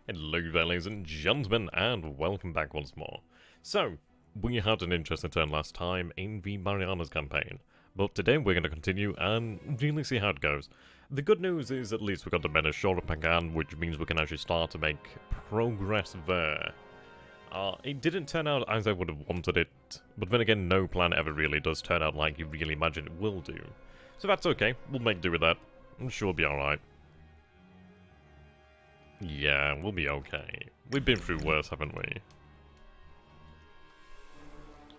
Hello there, ladies and gentlemen, and welcome back once more. So, we had an interesting turn last time in the Marianas campaign, but today we're going to continue and really see how it goes. The good news is at least we got the men ashore at Pagan, which means we can actually start to make progress there. It didn't turn out as I would have wanted it, but then again, no plan ever really does turn out like you really imagine it will do. So that's okay, we'll make do with that. I'm sure we'll be alright. Yeah, we'll be okay. We've been through worse, haven't we?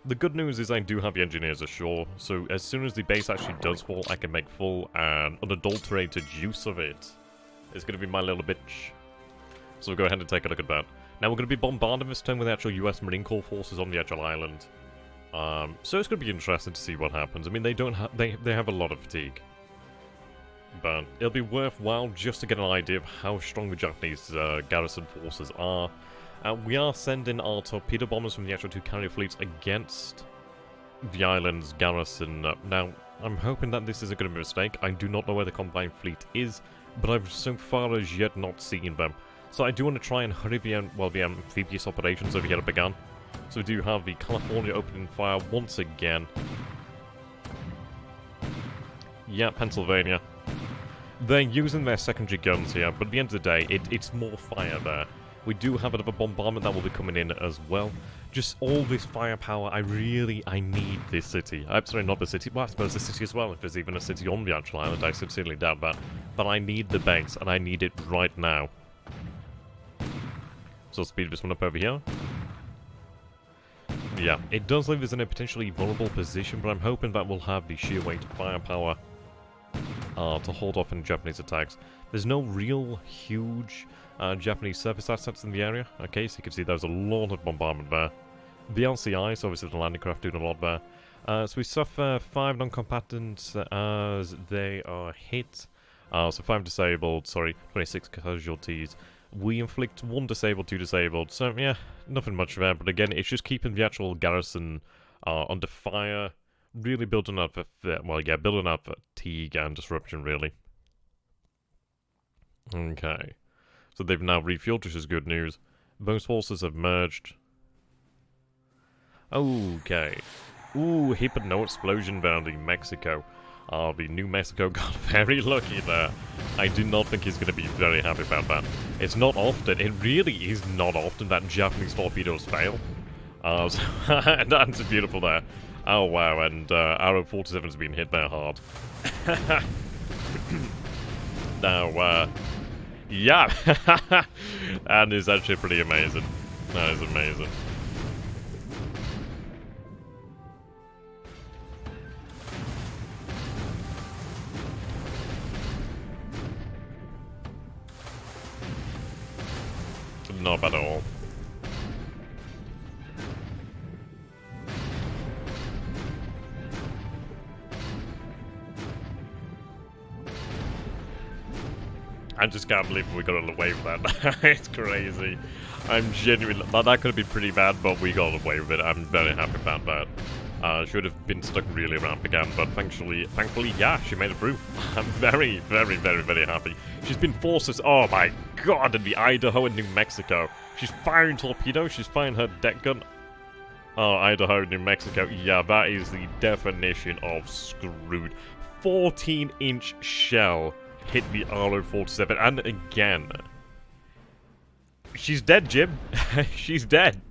The good news is I do have the engineers ashore, so as soon as the base actually does fall, I can make full and unadulterated use of it. It's going to be my little bitch. So we'll go ahead and take a look at that. Now we're going to be bombarding this turn with the actual US Marine Corps forces on the actual island. So it's going to be interesting to see what happens. I mean, they have a lot of fatigue. But it'll be worthwhile just to get an idea of how strong the Japanese garrison forces are. We are sending our torpedo bombers from the actual two carrier fleets against the island's garrison. Now, I'm hoping that this isn't going to be a mistake. I do not know where the combined fleet is, but I've so far as yet not seen them. So I do want to try and hurry the amphibious operations over here at Pagan. So we do have the California opening fire once again. Yeah, Pennsylvania. They're using their secondary guns here, but at the end of the day, it's more fire there. We do have another bombardment that will be coming in as well. Just all this firepower, I need this city. I'm sorry, not the city. Well, I suppose the city as well, if there's even a city on the actual island. I sincerely doubt that. But I need the base, and I need it right now. So speed this one up over here. Yeah, it does leave us in a potentially vulnerable position, but I'm hoping that we'll have the sheer weight of firepower to hold off any Japanese attacks. There's no real huge Japanese surface assets in the area. Okay, so you can see there's a lot of bombardment there. The LCI, so obviously the landing craft doing a lot there. So we suffer 5 non-combatants as they are hit. So 5 disabled, 26 casualties. We inflict 1 disabled, 2 disabled. So yeah, nothing much there. But again, it's just keeping the actual garrison under fire. Really building up building up fatigue and disruption, really. Okay. So they've now refueled, which is good news. Those forces have merged. Okay. Ooh, hit but no explosion bounding Mexico. The New Mexico got very lucky there. I do not think he's going to be very happy about that. It's not often, it really is not often that Japanese torpedoes fail. So that's beautiful there. Oh wow, and Arrow 47's been hit there hard. Now, yeah, and it's actually pretty amazing. That is amazing. Not bad at all. I just can't believe we got away with that. It's crazy. I'm genuinely... That could have been pretty bad, but we got away with it. I'm very happy about that. Should have been stuck really around Pagan, but thankfully, yeah, she made it through. I'm very, very, very, very happy. She's been forced to... Oh my god, in the Idaho and New Mexico. She's firing torpedoes, she's firing her deck gun. Oh, Idaho, New Mexico. Yeah, that is the definition of screwed. 14-inch shell hit the RO-47, and again. She's dead, Jim. She's dead.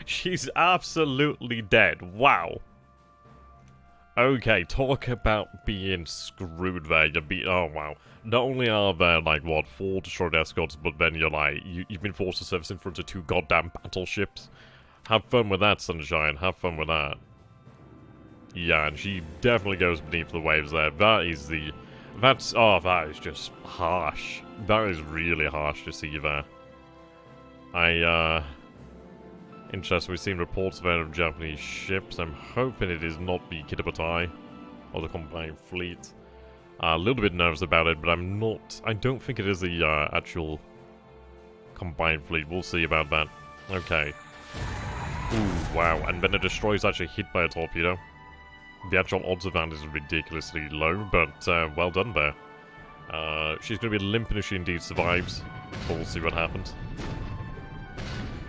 She's absolutely dead. Wow. Okay, talk about being screwed there. Oh, wow. Not only are there, 4 destroyed escorts, but then you've been forced to service in front of 2 goddamn battleships. Have fun with that, Sunshine. Have fun with that. Yeah, and she definitely goes beneath the waves there. That is just harsh. That is really harsh to see there. Interesting, we've seen reports of Japanese ships. I'm hoping it is not the Kitabatai or the combined fleet. A little bit nervous about it, but I don't think it is the actual combined fleet. We'll see about that. Okay. Ooh, wow. And then the destroyer's actually hit by a torpedo. The actual odds of that is ridiculously low, but well done there. She's going to be limping if she indeed survives. But we'll see what happens.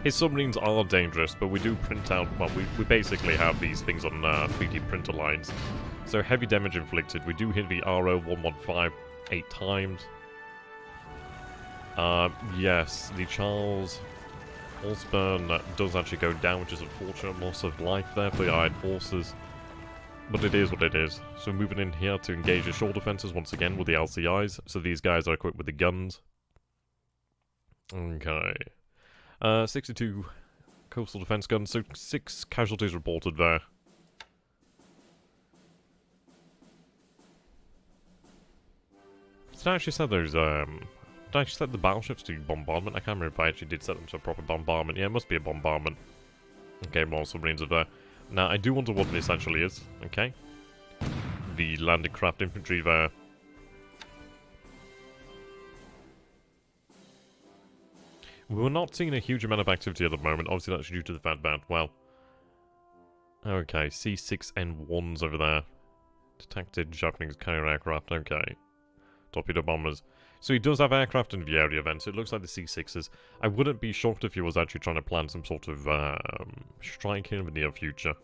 His submarines are dangerous, but we do print out, well, we basically have these things on 3D printer lines. So heavy damage inflicted. We do hit the RO-115 8 times. Yes, the Charles Osborne does actually go down, which is unfortunate. Loss of life there for the Iron Forces. But it is what it is. So moving in here to engage the shore defenses once again with the LCIs. So these guys are equipped with the guns. Okay. 62 coastal defense guns, so 6 casualties reported there. Did I actually set those, did I actually set the battleships to bombardment? I can't remember if I actually did set them to a proper bombardment. Yeah, it must be a bombardment. Okay, more submarines are there. Now, I do wonder what this actually is, okay? The landing craft infantry there. We're not seeing a huge amount of activity at the moment. Obviously, that's due to the fact that, well... Okay, C6N1s over there. Detected Japanese carrier aircraft, okay. Torpedo bombers. So he does have aircraft in the area then, so it looks like the C6s. I wouldn't be shocked if he was actually trying to plan some sort of strike in the near future.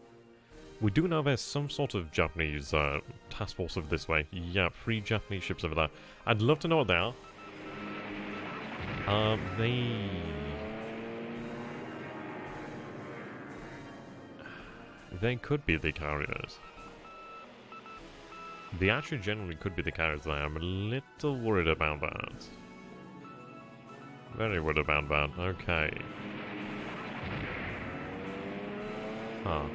We do know there's some sort of Japanese task force over this way. Yeah, 3 Japanese ships over there. I'd love to know what they are. They could be the carriers. They actually generally could be the carriers there. I'm a little worried about that. Very worried about that. Okay. Huh.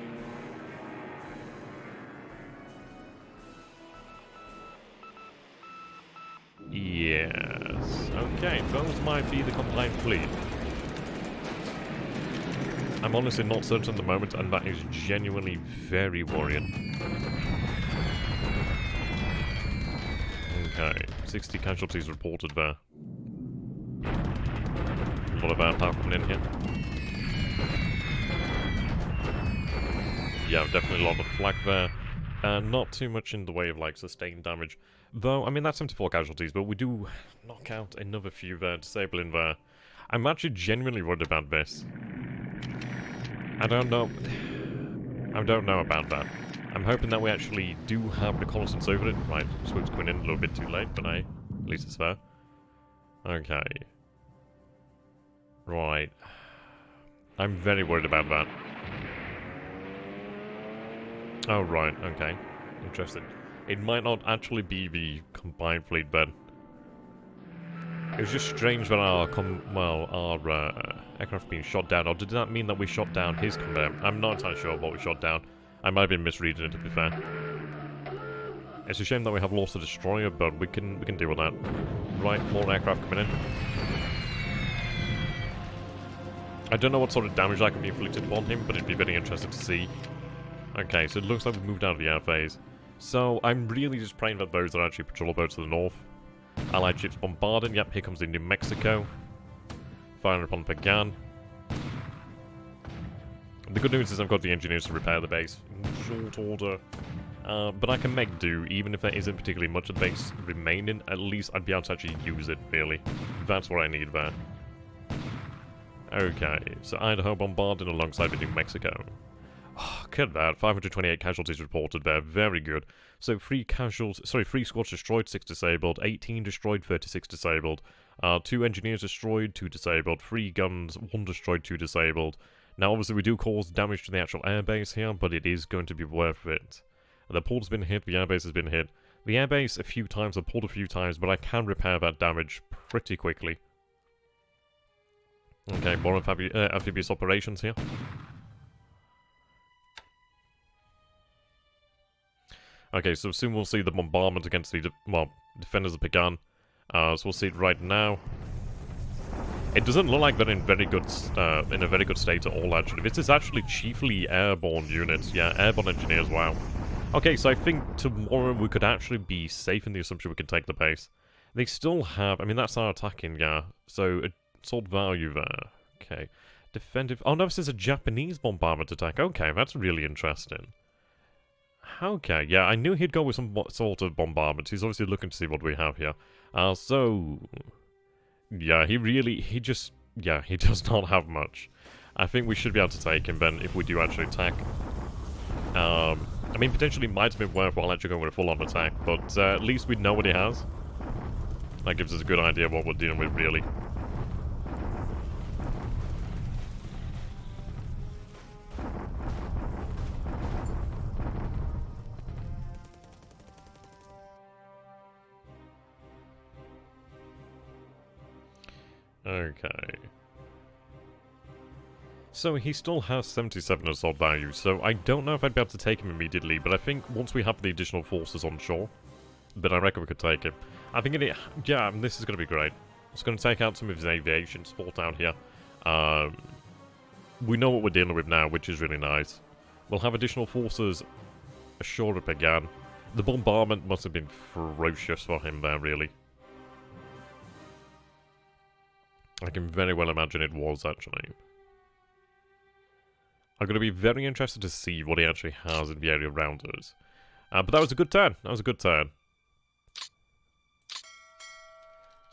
Yes. Okay, those might be the combined fleet. I'm honestly not certain at the moment, and that is genuinely very worrying. Okay, 60 casualties reported there. A lot of airpower coming in here. Yeah, definitely a lot of flak there. Not too much in the way of, like, sustained damage. Though, I mean, that's 74 casualties, but we do knock out another few there, disabling there. I'm actually genuinely worried about this. I don't know about that. I'm hoping that we actually do have reconnaissance over it. Right, swoop's coming in a little bit too late, but at least it's there. Okay. Right. I'm very worried about that. Oh, right, okay. Interesting. It might not actually be the combined fleet then. It was just strange that our aircraft being shot down, or did that mean that we shot down his command? I'm not entirely sure what we shot down. I might have been misreading it, to be fair. It's a shame that we have lost a destroyer, but we can deal with that. Right, more aircraft coming in. I don't know what sort of damage that can be inflicted upon him, but it'd be very interesting to see. Okay, so it looks like we've moved out of the air phase. So I'm really just praying that those are actually patrol boats to the north. Allied ships bombarding. Yep, here comes the New Mexico. Firing upon Pagan. The good news is I've got the engineers to repair the base in short order. But I can make do, even if there isn't particularly much of the base remaining. At least I'd be able to actually use it, really. That's what I need there. Okay, so Idaho bombarding alongside the New Mexico. Oh, look at that, 528 casualties reported there, very good. So 3 squads destroyed, 6 disabled, 18 destroyed, 36 disabled, 2 engineers destroyed, 2 disabled, 3 guns, 1 destroyed, 2 disabled. Now obviously we do cause damage to the actual airbase here, but it is going to be worth it. The port's been hit, the airbase has been hit. The airbase a few times, the port a few times, but I can repair that damage pretty quickly. Okay, more amphibious operations here. Okay, so soon we'll see the bombardment against the, defenders of Pagan. So we'll see it right now. It doesn't look like they're in a very good state at all, actually. This is actually chiefly airborne units. Yeah, airborne engineers, wow. Okay, so I think tomorrow we could actually be safe in the assumption we can take the base. They still have, I mean, that's our attacking, yeah. So, assault value there. Okay. Defensive, oh no, this is a Japanese bombardment attack. Okay, that's really interesting. Okay, yeah, I knew he'd go with some sort of bombardment. He's obviously looking to see what we have here. So... Yeah, he just, yeah, he does not have much. I think we should be able to take him then if we do actually attack. I mean, potentially might have been worthwhile actually going with a full-on attack, but at least we know what he has. That gives us a good idea of what we're dealing with, really. Okay. So he still has 77 assault value, so I don't know if I'd be able to take him immediately, but I think once we have the additional forces on shore, then I reckon we could take him. I think yeah, this is going to be great. It's going to take out some of his aviation support down here. We know what we're dealing with now, which is really nice. We'll have additional forces ashore up again. The bombardment must have been ferocious for him there, really. I can very well imagine it was, actually. I'm going to be very interested to see what he actually has in the area around us. But that was a good turn. That was a good turn.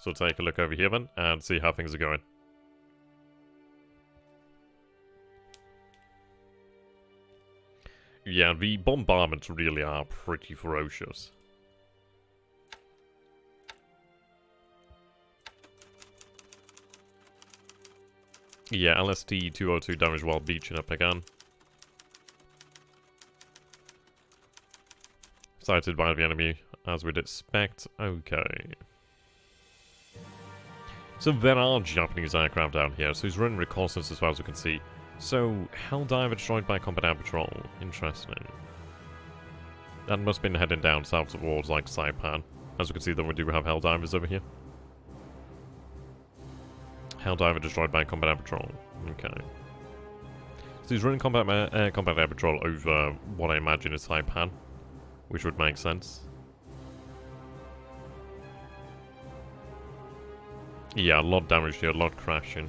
So take a look over here then, and see how things are going. Yeah, the bombardments really are pretty ferocious. Yeah, LST 202 damage while beaching up again. Sighted by the enemy, as we'd expect. Okay. So there are Japanese aircraft down here, so he's running reconnaissance as far as we can see. So, Helldiver destroyed by combat air patrol. Interesting. That must have been heading down south towards, like, Saipan. As we can see, then we do have Helldivers over here. Helldiver destroyed by combat air patrol. Okay. So he's running combat air patrol over what I imagine is Saipan, which would make sense. Yeah, a lot of damage here, a lot of crashing.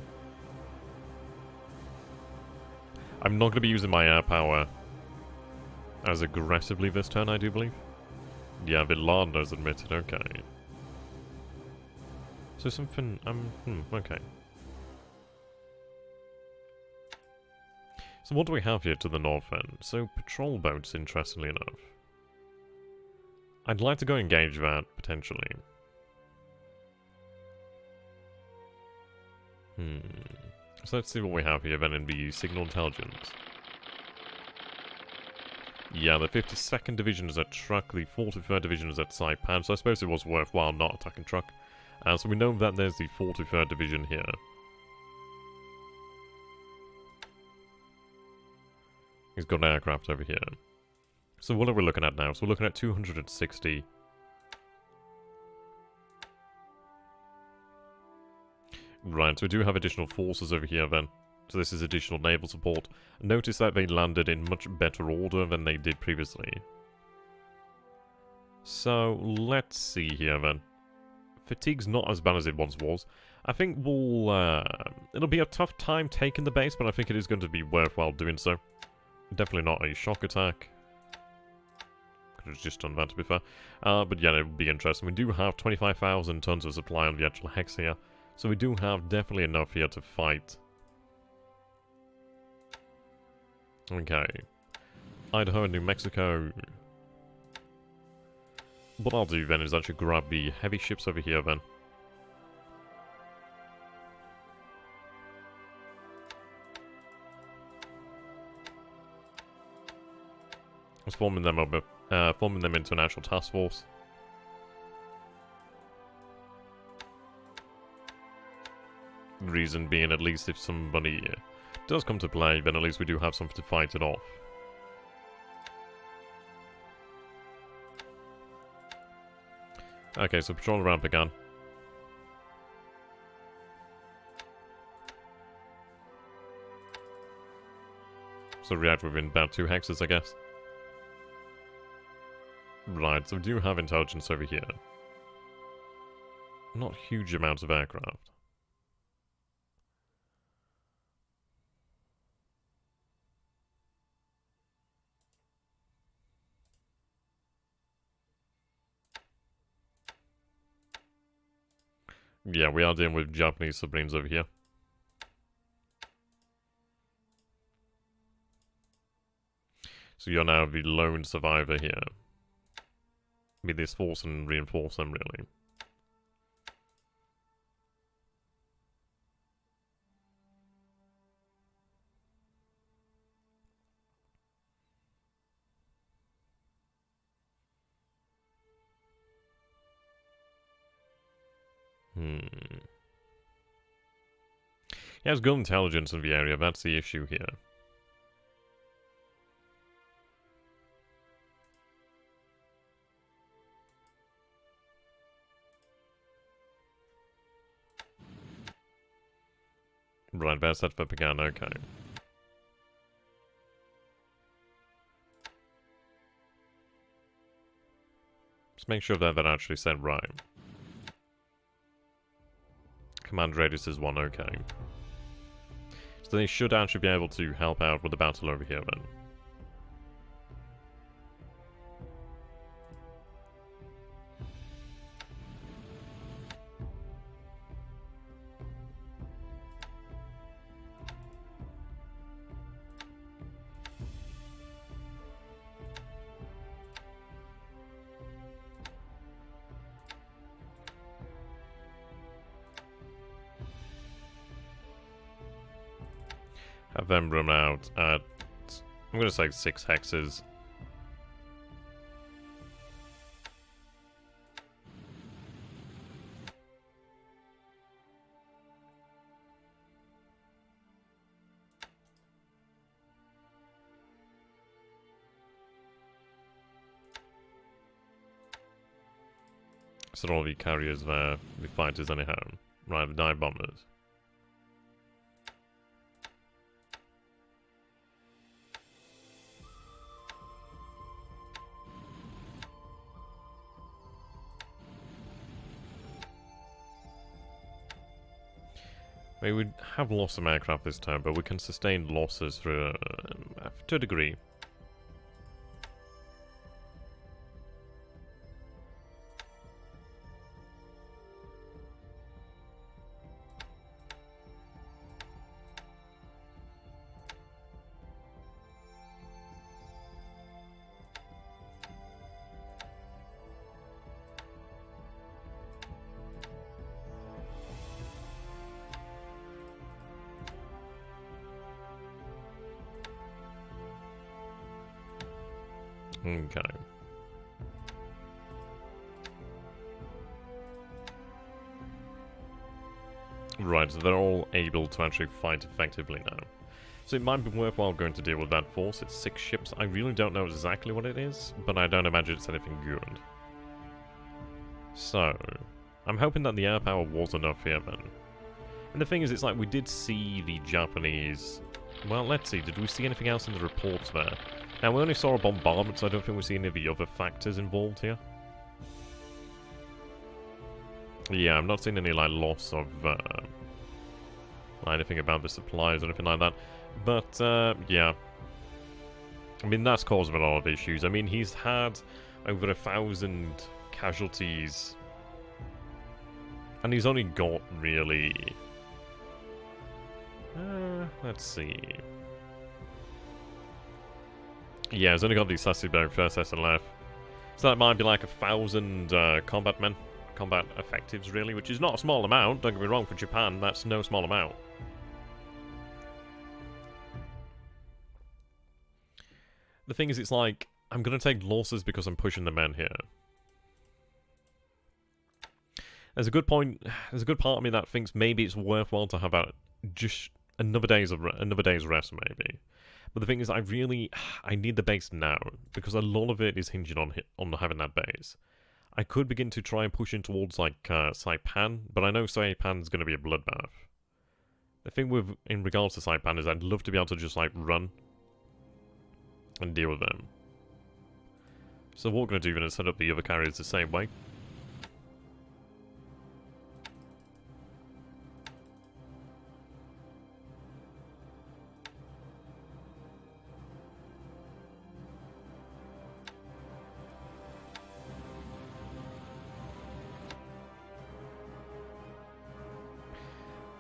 I'm not going to be using my air power as aggressively this turn, I do believe. Yeah, Villando's admitted, okay. So something, okay. So what do we have here to the north end? So patrol boats, interestingly enough. I'd like to go engage that, potentially. So let's see what we have here then in the signal intelligence. Yeah, the 52nd Division is at Truck, the 43rd Division is at Saipan, so I suppose it was worthwhile not attacking Truck. So we know that there's the 43rd Division here. He's got an aircraft over here. So what are we looking at now? So we're looking at 260. Right, so we do have additional forces over here then. So this is additional naval support. Notice that they landed in much better order than they did previously. So, let's see here then. Fatigue's not as bad as it once was. I think we'll, it'll be a tough time taking the base, but I think it is going to be worthwhile doing so. Definitely not a shock attack. Could have just done that, to be fair. But yeah, it would be interesting. We do have 25,000 tons of supply on the actual hex here. So we do have definitely enough here to fight. Okay. Idaho and New Mexico. What I'll do then is actually grab the heavy ships over here then. Just forming them into an actual task force. Reason being, at least if somebody does come to play, then at least we do have something to fight it off. Okay, so patrol around began. So react within about 2 hexes, I guess. Right, so we do have intelligence over here. Not huge amounts of aircraft. Yeah, we are dealing with Japanese submarines over here. So you're now the lone survivor here. Be this force and reinforce them, really. He has good intelligence in the area, that's the issue here. Right, best set for Pagan, okay. Just make sure that actually said right. Command radius is 1, okay. So they should actually be able to help out with the battle over here then. Have them run out at, I'm going to say 6 hexes. So all the carriers there, the fighters anyhow. Right, the dive bombers. I mean, we have lost some aircraft this time, but we can sustain losses to a degree. Okay. Right, so they're all able to actually fight effectively now. So it might be worthwhile going to deal with that force. It's 6 ships. I really don't know exactly what it is, but I don't imagine it's anything good. So, I'm hoping that the air power was enough here then. And the thing is, it's like we did see the Japanese... Well, let's see, did we see anything else in the reports there? Now, we only saw a bombardment, so I don't think we see any of the other factors involved here. Yeah, I'm not seeing any, like, loss of, anything about the supplies or anything like that. But, yeah. I mean, that's causing a lot of issues. I mean, he's had over 1,000 casualties. And he's only got, really... let's see... Yeah, he's only got the Sassyberg first SLF. So that might be like 1,000 combat men. Combat effectives, really, which is not a small amount. Don't get me wrong, for Japan, that's no small amount. The thing is, it's like, I'm going to take losses because I'm pushing the men here. There's a good point, there's a good part of me that thinks maybe it's worthwhile to have just another day's rest, maybe. But the thing is, I need the base now, because a lot of it is hinging on having that base. I could begin to try and push in towards, like, Saipan, but I know Saipan's going to be a bloodbath. The thing in regards to Saipan is I'd love to be able to just, like, run and deal with them. So what we're going to do is set up the other carriers the same way.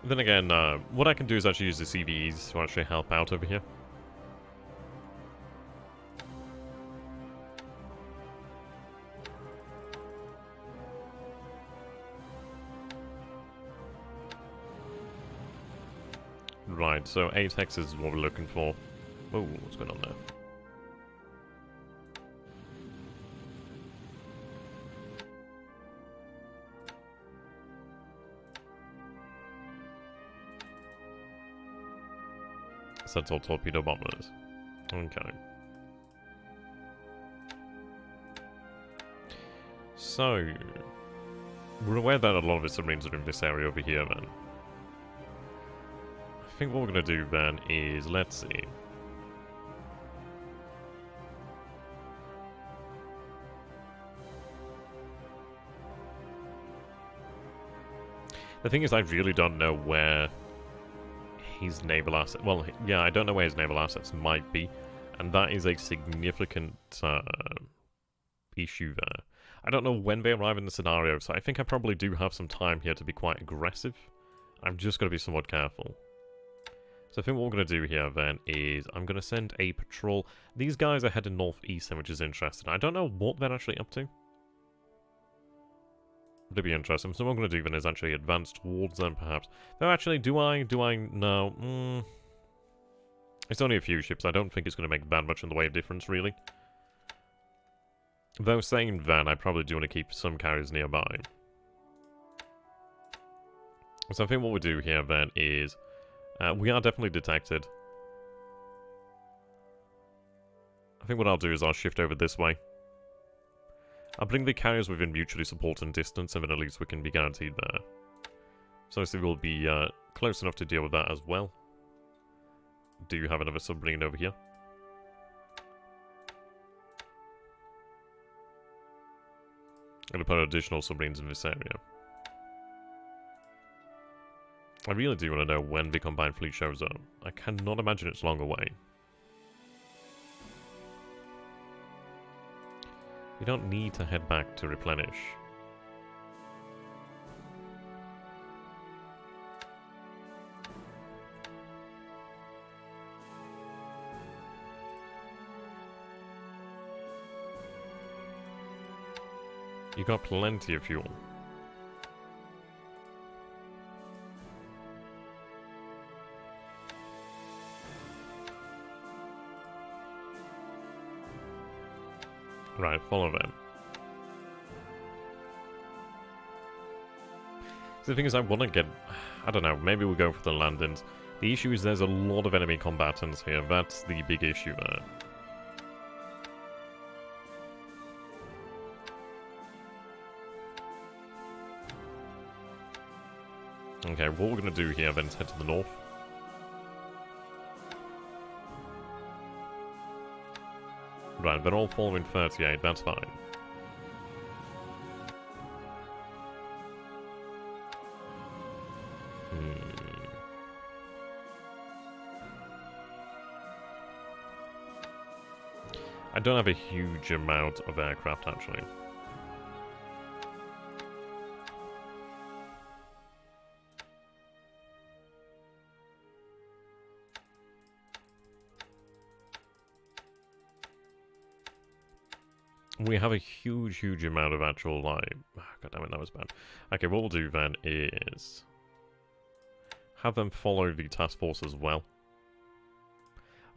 Then again, what I can do is actually use the CVEs to actually help out over here. Right, so 8 hexes is what we're looking for. Oh, what's going on there? That's all torpedo bombers. Okay. So, we're aware that a lot of the submarines are in this area over here then. I think what we're going to do then is, let's see. The thing is, I really don't know where his naval assets... Well, yeah, I don't know where his naval assets might be, and that is a significant issue there. I don't know when they arrive in the scenario, so I think I probably do have some time here to be quite aggressive. I'm just going to be somewhat careful. So I think what we're going to do here then is I'm going to send a patrol. These guys are heading northeastern, which is interesting. I don't know what they're actually up to. It'd be interesting. So what I'm going to do then is actually advance towards them, perhaps. Though actually, do I? No. It's only a few ships. I don't think it's going to make that much in the way of difference, really. Though saying that, I probably do want to keep some carriers nearby. So I think what we'll do here then is... we are definitely detected. I think what I'll do is I'll shift over this way. I'll bring the carriers within mutually supporting distance, and then at least we can be guaranteed there. So obviously we'll be close enough to deal with that as well. Do you have another submarine over here? I'm going to put additional submarines in this area. I really do want to know when the combined fleet shows up. I cannot imagine it's long away. We don't need to head back to replenish. You got plenty of fuel. Right, follow them. So the thing is, I want to get... I don't know, maybe we'll go for the landings. The issue is there's a lot of enemy combatants here. That's the big issue there. Okay, what we're going to do here then is head to the north. Right, they're all following 38, that's fine. I don't have a huge amount of aircraft, actually. We have a huge amount of actual, like... God damn it, that was bad. Okay, what we'll do then is... have them follow the task force as well.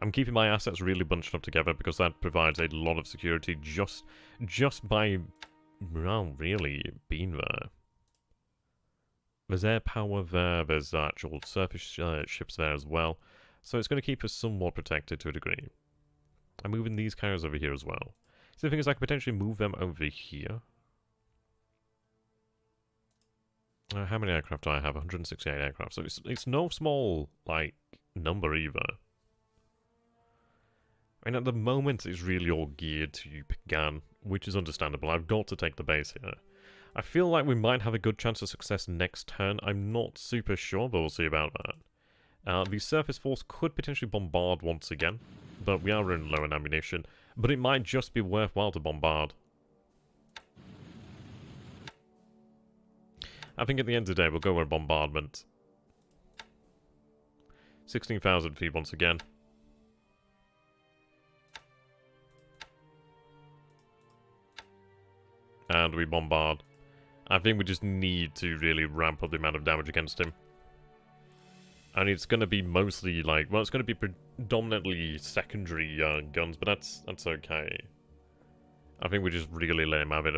I'm keeping my assets really bunched up together because that provides a lot of security just by... well, really, being there. There's air power there, there's actual surface ships there as well. So it's going to keep us somewhat protected to a degree. I'm moving these carriers over here as well. So the thing is, I could potentially move them over here. How many aircraft do I have? 168 aircraft. So it's no small, like, number either. I mean, at the moment, it's really all geared to Pagan, which is understandable. I've got to take the base here. I feel like we might have a good chance of success next turn. I'm not super sure, but we'll see about that. The surface force could potentially bombard once again, but we are running low on ammunition. But it might just be worthwhile to bombard. I think at the end of the day, we'll go with bombardment. 16,000 feet once again. And we bombard. I think we just need to really ramp up the amount of damage against him. And it's going to be mostly like, well, it's going to be predominantly secondary guns, but that's okay. I think we just really let him have it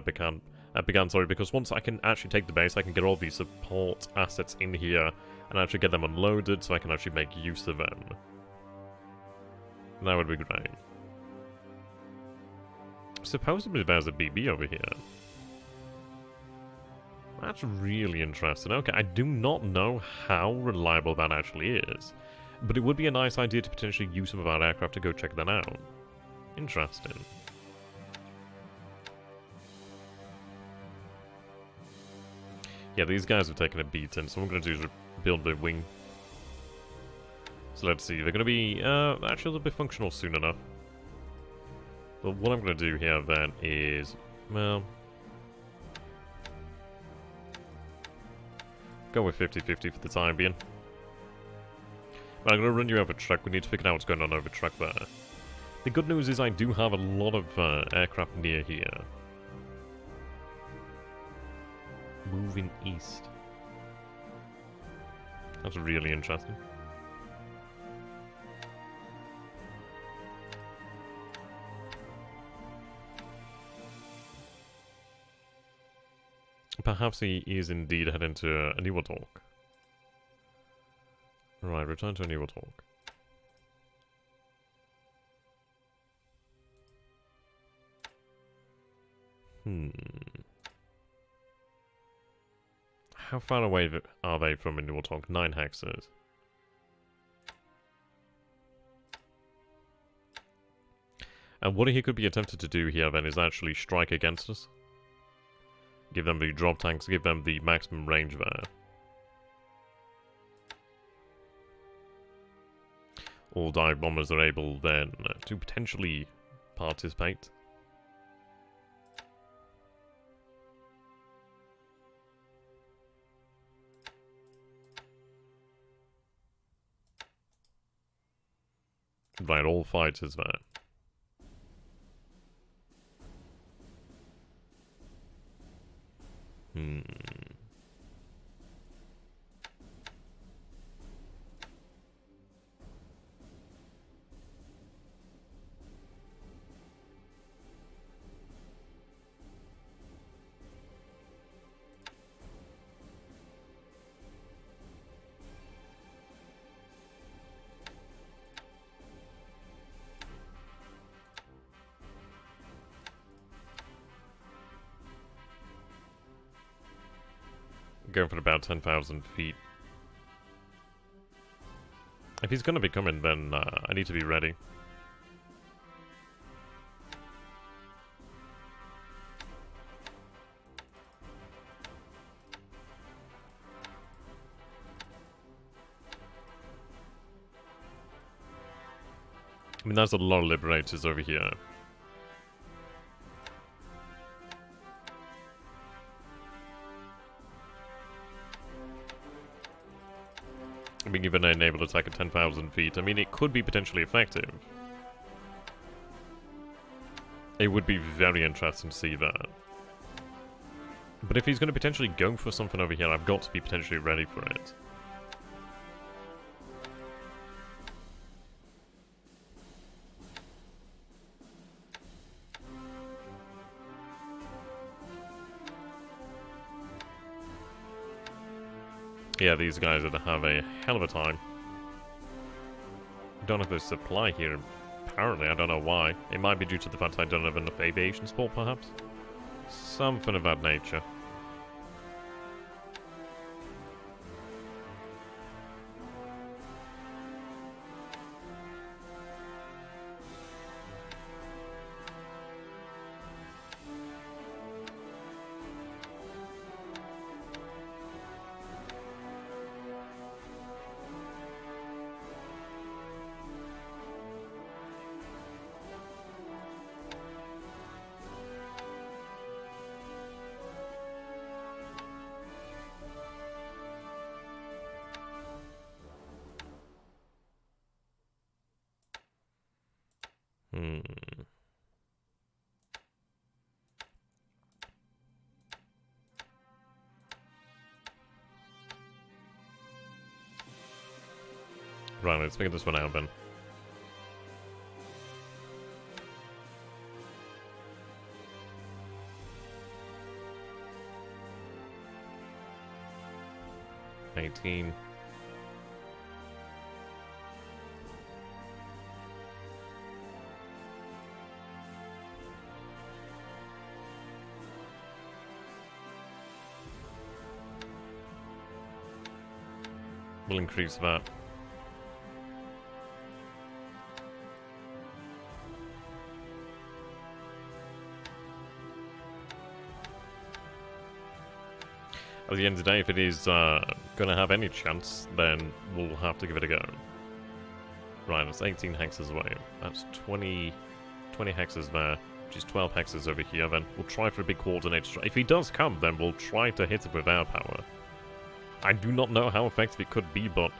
sorry, because once I can actually take the base, I can get all these support assets in here and actually get them unloaded so I can actually make use of them. That would be great. Supposedly there's a BB over here. That's really interesting. Okay, I do not know how reliable that actually is, but it would be a nice idea to potentially use some of our aircraft to go check that out. Interesting. Yeah, these guys have taken a beating, so what I'm going to do is build the wing. So let's see, they're going to be, actually they'll be functional soon enough. But what I'm going to do here then is, well, go with 50-50 for the time being. But I'm going to run you over truck. We need to figure out what's going on over truck there. The good news is I do have a lot of aircraft near here. Moving east. That's really interesting. Perhaps he is indeed heading to a newer talk. Right, return to a newer talk. How far away are they from a newer talk? 9 hexes. And what he could be attempted to do here then is actually strike against us. Give them the drop tanks, give them the maximum range there. All dive bombers are able then to potentially participate. Right, all fighters there. Going for about 10,000 feet. If he's going to be coming, then I need to be ready. I mean, there's a lot of liberators over here. Being given an enabled attack at 10,000 feet, I mean, it could be potentially effective. It would be very interesting to see that. But if he's going to potentially go for something over here, I've got to be potentially ready for it. Yeah, these guys are to have a hell of a time. Don't have the supply here, apparently. I don't know why. It might be due to the fact I don't have enough aviation support, perhaps? Something of that nature. Hmm. Right, let's figure this one out then. $18. We'll increase that. At the end of the day, if it is gonna have any chance, then we'll have to give it a go. Right, that's 18 hexes away. That's 20 hexes there, which is 12 hexes over here. Then we'll try for a big coordinated strike. If he does come, then we'll try to hit it with our power. I do not know how effective it could be, but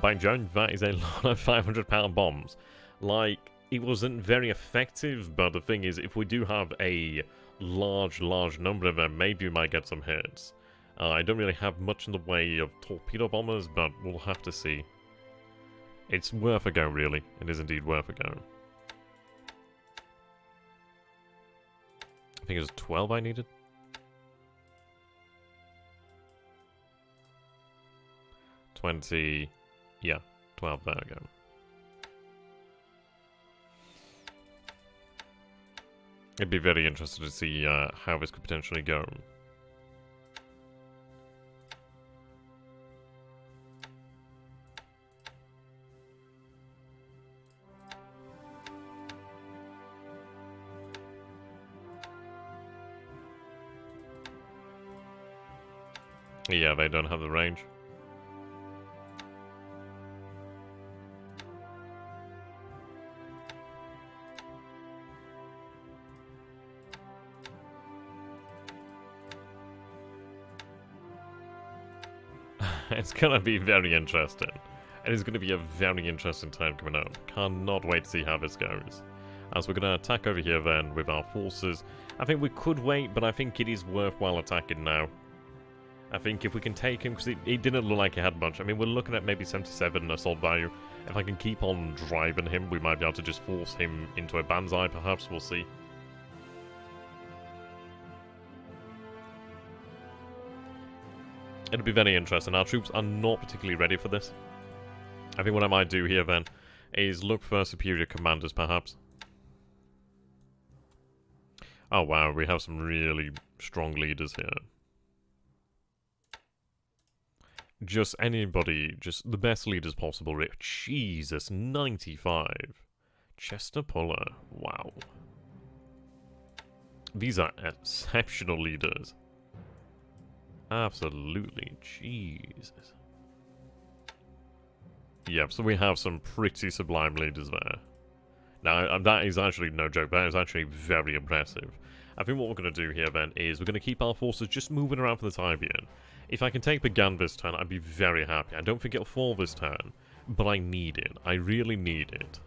by Jove, that is a lot of 500-pound bombs. Like, it wasn't very effective, but the thing is, if we do have a large number of them, maybe we might get some hits. I don't really have much in the way of torpedo bombers, but we'll have to see. It's worth a go, really. It is indeed worth a go. I think it was 12 I needed. 20... yeah, 12, there we go. I'd be very interested to see how this could potentially go. Yeah, they don't have the range. It's gonna be very interesting. It is gonna be a very interesting time coming up. Cannot wait to see how this goes. As we're gonna attack over here then with our forces. I think we could wait, but I think it is worthwhile attacking now. I think if we can take him, because it didn't look like he had much. I mean, we're looking at maybe 77 assault value. If I can keep on driving him, we might be able to just force him into a banzai, perhaps. We'll see. It'll be very interesting. Our troops are not particularly ready for this. I think what I might do here, then, is look for superior commanders, perhaps. Oh, wow. We have some really strong leaders here. Just anybody, just the best leaders possible. Jesus, 95. Chester Puller. Wow. These are exceptional leaders. Absolutely. Jesus. Yep, so we have some pretty sublime leaders there. Now, that is actually no joke. That is actually very impressive. I think what we're going to do here, then, is we're going to keep our forces just moving around for the time being. If I can take Pagan this turn, I'd be very happy. I don't think it'll fall this turn, but I need it. I really need it.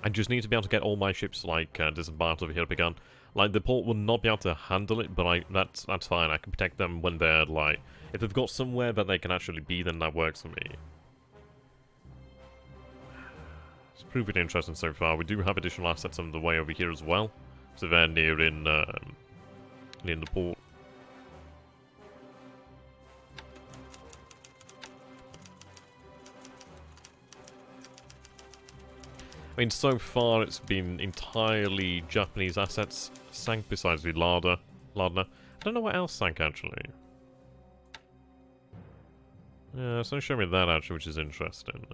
I just need to be able to get all my ships, like, disembarked over here at Pagan. Like, the port will not be able to handle it, but that's fine. I can protect them when they're, like... If they've got somewhere that they can actually be, then that works for me. It's proving interesting so far. We do have additional assets on the way over here as well. So they're near in the port. I mean, so far it's been entirely Japanese assets sank, besides the Lardner. I don't know what else sank, actually. Yeah, it's only showing me that, actually, which is interesting.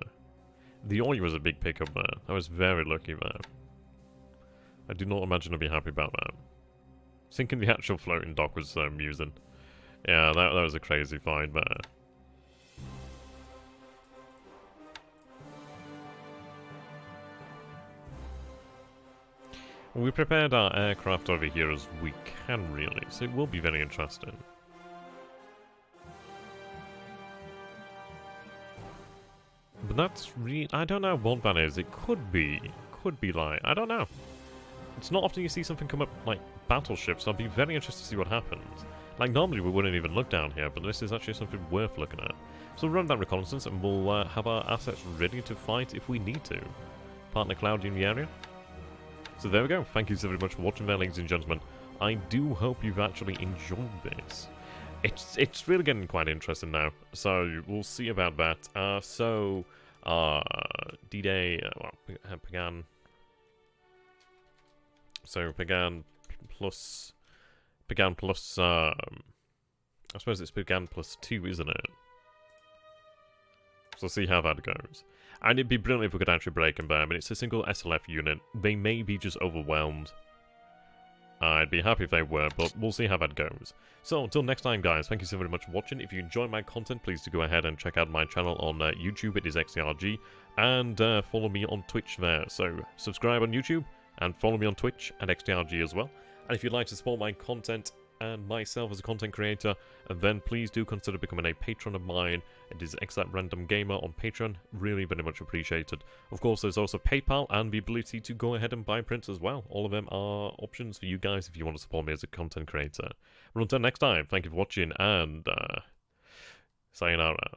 The oil was a big pickup there. I was very lucky there. I do not imagine I'll be happy about that. Sinking the actual floating dock was so amusing. Yeah, that was a crazy find there. We prepared our aircraft over here as we can, really, so it will be very interesting. But that's really... I don't know what that is. It could be like... I don't know. It's not often you see something come up like battleships, so I'll be very interested to see what happens. Like, normally we wouldn't even look down here, but this is actually something worth looking at. So we'll run that reconnaissance, and we'll have our assets ready to fight if we need to. Partner Cloudy in the area. So there we go. Thank you so very much for watching there, ladies and gentlemen. I do hope you've actually enjoyed this. It's really getting quite interesting now, so we'll see about that. D-Day, Pagan. So Pagan plus, I suppose it's Pagan plus 2, isn't it? So we'll see how that goes. And it'd be brilliant if we could actually break them there. I mean, it's a single SLF unit. They may be just overwhelmed. I'd be happy if they were, but we'll see how that goes. So, until next time, guys, thank you so very much for watching. If you enjoy my content, please do go ahead and check out my channel on YouTube. It is XTRG. And follow me on Twitch there. So, subscribe on YouTube and follow me on Twitch and XTRG as well. And if you'd like to support my content and myself as a content creator, then please do consider becoming a patron of mine. It is XRandomGamer on Patreon. Really very much appreciated. Of course, there's also PayPal and the ability to go ahead and buy prints as well. All of them are options for you guys if you want to support me as a content creator. Well, until next time, thank you for watching, and sayonara.